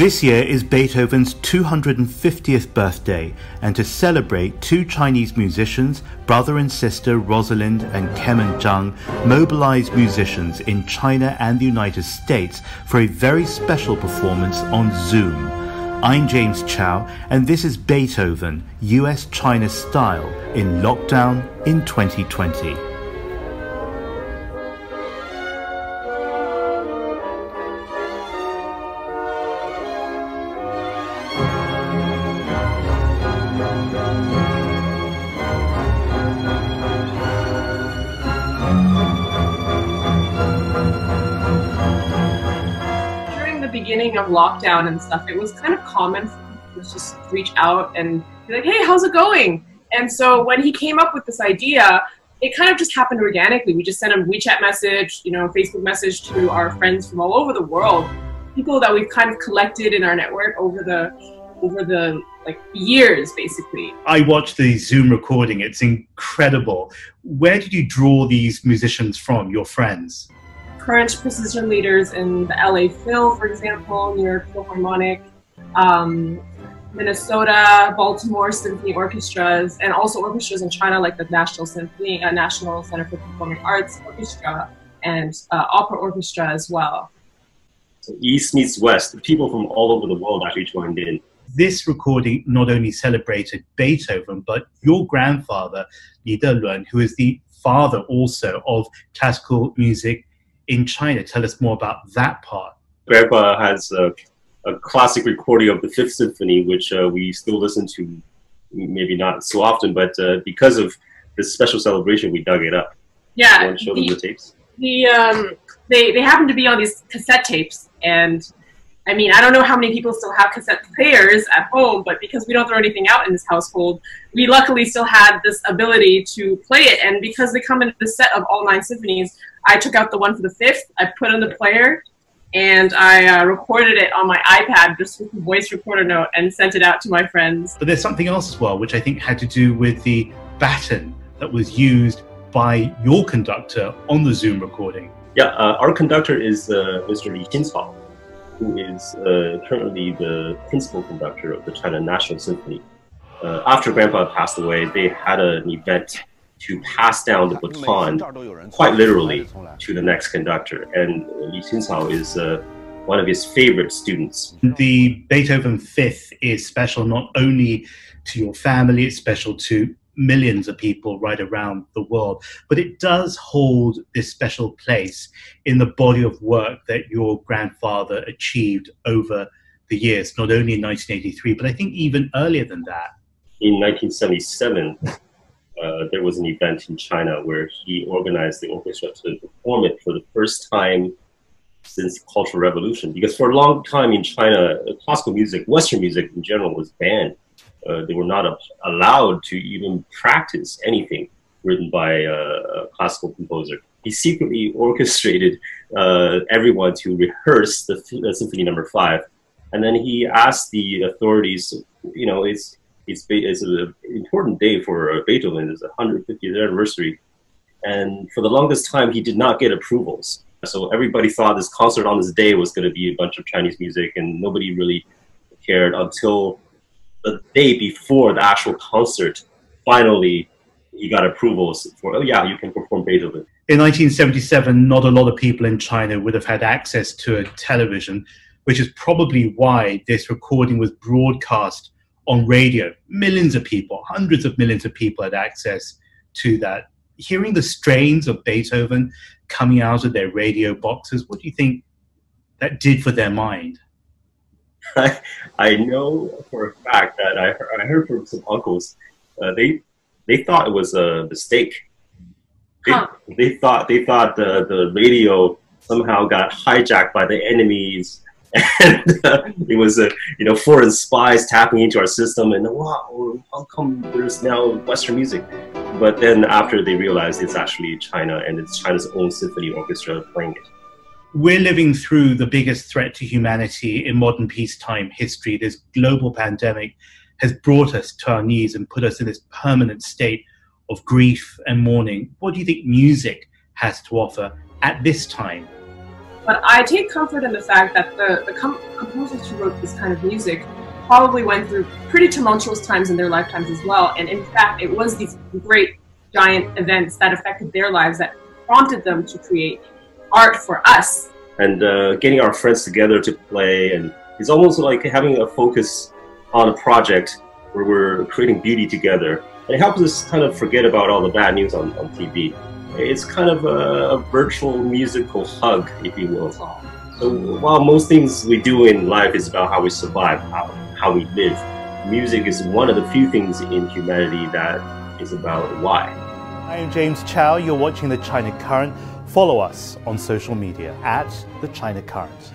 This year is Beethoven's 250th birthday, and to celebrate, two Chinese musicians, brother and sister Rosalind and Kemen Zhang, mobilized musicians in China and the United States for a very special performance on Zoom. I'm James Chow, and this is Beethoven, US-China style, in lockdown in 2020. Beginning of lockdown and stuff, it was kind of common for people to just reach out and be like, hey, how's it going? And so when he came up with this idea, it kind of just happened organically. We just sent a WeChat message, Facebook message to our friends from all over the world, people that we've kind of collected in our network over the years, basically. I watched the Zoom recording. It's incredible. Where did you draw these musicians from, your friends? Current position leaders in the LA Phil, for example, New York Philharmonic, Minnesota, Baltimore Symphony Orchestras, and also orchestras in China like the National Center for Performing Arts Orchestra and Opera Orchestra as well. So East meets West. People from all over the world actually joined in. This recording not only celebrated Beethoven, but your grandfather, Li Delun, who is the father also of classical music in China. Tell us more about that part. Grandpa has a classic recording of the Fifth Symphony, which we still listen to, maybe not so often, but because of this special celebration, we dug it up. Yeah. You want to show them the tapes? They happen to be on these cassette tapes, and I mean, I don't know how many people still have cassette players at home, but because we don't throw anything out in this household, we luckily still had this ability to play it. And because they come in the set of all 9 symphonies, I took out the one for the 5th, I put on the player, and I recorded it on my iPad just with a voice recorder note and sent it out to my friends. But there's something else as well, which I think had to do with the baton that was used by your conductor on the Zoom recording. Yeah, our conductor is Mr. Li Qincao, who is currently the principal conductor of the China National Symphony. After Grandpa passed away, they had an event to pass down the baton, quite literally, to the next conductor. And Li Qincao is one of his favorite students. The Beethoven Fifth is special not only to your family, it's special to millions of people right around the world, but it does hold this special place in the body of work that your grandfather achieved over the years, not only in 1983, but I think even earlier than that. In 1977, there was an event in China where he organized the orchestra to perform it for the first time since the Cultural Revolution. Because for a long time in China, classical music, Western music in general, was banned. They were not allowed to even practice anything written by a classical composer. He secretly orchestrated everyone to rehearse the Symphony No. 5. And then he asked the authorities, it's an important day for Beethoven. It's the 150th anniversary. And for the longest time, he did not get approvals. So everybody thought this concert on this day was going to be a bunch of Chinese music, and nobody really cared until the day before the actual concert. Finally, he got approvals for, oh yeah, you can perform Beethoven. In 1977, not a lot of people in China would have had access to a television, which is probably why this recording was broadcast on radio. Millions of people, hundreds of millions of people had access to that. Hearing the strains of Beethoven coming out of their radio boxes, what do you think that did for their mind? I know for a fact that I heard from some uncles, they thought it was a mistake. They thought the radio somehow got hijacked by the enemies, and it was foreign spies tapping into our system. And wow, how come there's now Western music? But then after they realized it's actually China, and it's China's own symphony orchestra playing it. We're living through the biggest threat to humanity in modern peacetime history. This global pandemic has brought us to our knees and put us in this permanent state of grief and mourning. What do you think music has to offer at this time? But I take comfort in the fact that the composers who wrote this kind of music probably went through pretty tumultuous times in their lifetimes as well. And in fact, it was these great, giant events that affected their lives that prompted them to create art for us. And getting our friends together to play, and it's almost like having a focus on a project where we're creating beauty together. And it helps us kind of forget about all the bad news on TV. It's kind of a virtual musical hug, if you will. So while most things we do in life is about how we survive, how we live, music is one of the few things in humanity that is about why. I am James Chow. You're watching The China Current. Follow us on social media at The China Current.